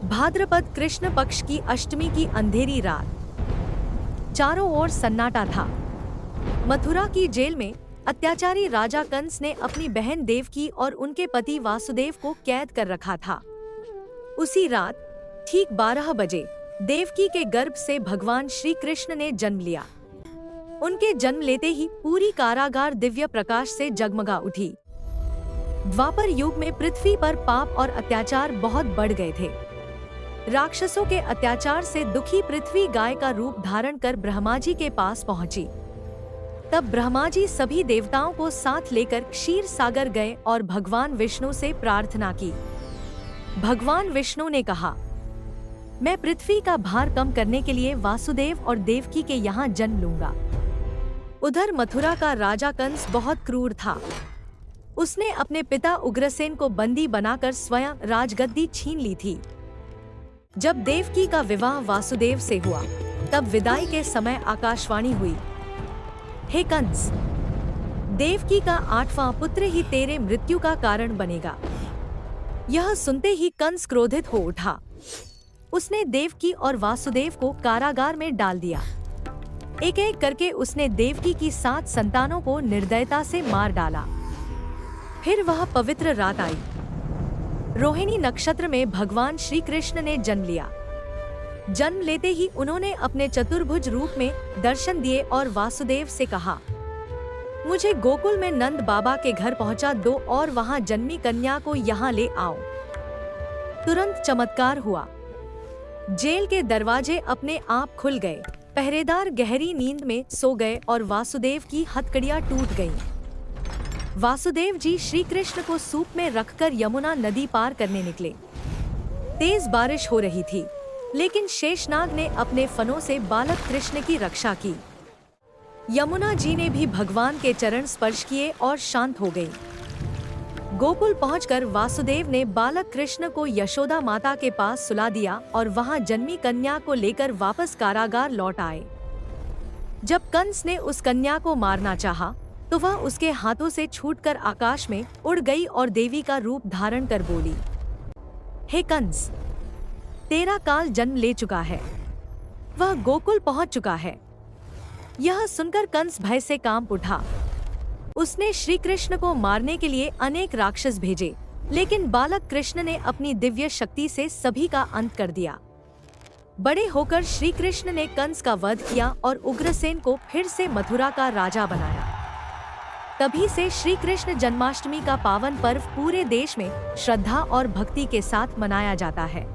भाद्रपद कृष्ण पक्ष की अष्टमी की अंधेरी रात। चारों ओर सन्नाटा था। मथुरा की जेल में अत्याचारी राजा कंस ने अपनी बहन देवकी और उनके पति वासुदेव को कैद कर रखा था। उसी रात ठीक 12 बजे देवकी के गर्भ से भगवान श्री कृष्ण ने जन्म लिया। उनके जन्म लेते ही पूरी कारागार दिव्य प्रकाश से जगमगा उठी। द्वापर युग में पृथ्वी पर पाप और अत्याचार बहुत बढ़ गए थे। राक्षसों के अत्याचार से दुखी पृथ्वी गाय का रूप धारण कर ब्रह्मा जी के पास पहुंची। तब ब्रह्मा जी सभी देवताओं को साथ लेकर क्षीर सागर गए और भगवान विष्णु से प्रार्थना की। भगवान विष्णु ने कहा, मैं पृथ्वी का भार कम करने के लिए वासुदेव और देवकी के यहाँ जन्म लूंगा। उधर मथुरा का राजा कंस बहुत क्रूर था। उसने अपने पिता उग्रसेन को बंदी बनाकर स्वयं राजगद्दी छीन ली थी। जब देवकी का विवाह वासुदेव से हुआ, तब विदाई के समय आकाशवाणी हुई, हे कंस, देवकी का 8वां पुत्र ही तेरे मृत्यु का कारण बनेगा। यह सुनते ही कंस क्रोधित हो उठा। उसने देवकी और वासुदेव को कारागार में डाल दिया। एक एक करके उसने देवकी की 7 संतानों को निर्दयता से मार डाला। फिर वह पवित्र रात आई। रोहिणी नक्षत्र में भगवान श्री कृष्ण ने जन्म लिया। जन्म लेते ही उन्होंने अपने चतुर्भुज रूप में दर्शन दिए और वासुदेव से कहा, मुझे गोकुल में नंद बाबा के घर पहुंचा दो और वहां जन्मी कन्या को यहाँ ले आओ। तुरंत चमत्कार हुआ। जेल के दरवाजे अपने आप खुल गए। पहरेदार गहरी नींद में सो गए और वासुदेव की हथकड़ियां टूट गईं। वासुदेव जी श्री कृष्ण को सूप में रखकर यमुना नदी पार करने निकले। तेज बारिश हो रही थी, लेकिन शेषनाग ने अपने फनों से बालक कृष्ण की रक्षा की। यमुना जी ने भी भगवान के चरण स्पर्श किए और शांत हो गई। गोकुल पहुंचकर वासुदेव ने बालक कृष्ण को यशोदा माता के पास सुला दिया और वहां जन्मी कन्या को लेकर वापस कारागार लौट आए। जब कंस ने उस कन्या को मारना चाहा, तो वह उसके हाथों से छूटकर आकाश में उड़ गई और देवी का रूप धारण कर बोली, हे कंस, तेरा काल जन्म ले चुका है। वह गोकुल पहुंच चुका है। यह सुनकर कंस भय से कांप उठा। उसने श्री कृष्ण को मारने के लिए अनेक राक्षस भेजे, लेकिन बालक कृष्ण ने अपनी दिव्य शक्ति से सभी का अंत कर दिया। बड़े होकर श्री कृष्ण ने कंस का वध किया और उग्रसेन को फिर से मथुरा का राजा बनाया। तभी से श्री कृष्ण जन्माष्टमी का पावन पर्व पूरे देश में श्रद्धा और भक्ति के साथ मनाया जाता है।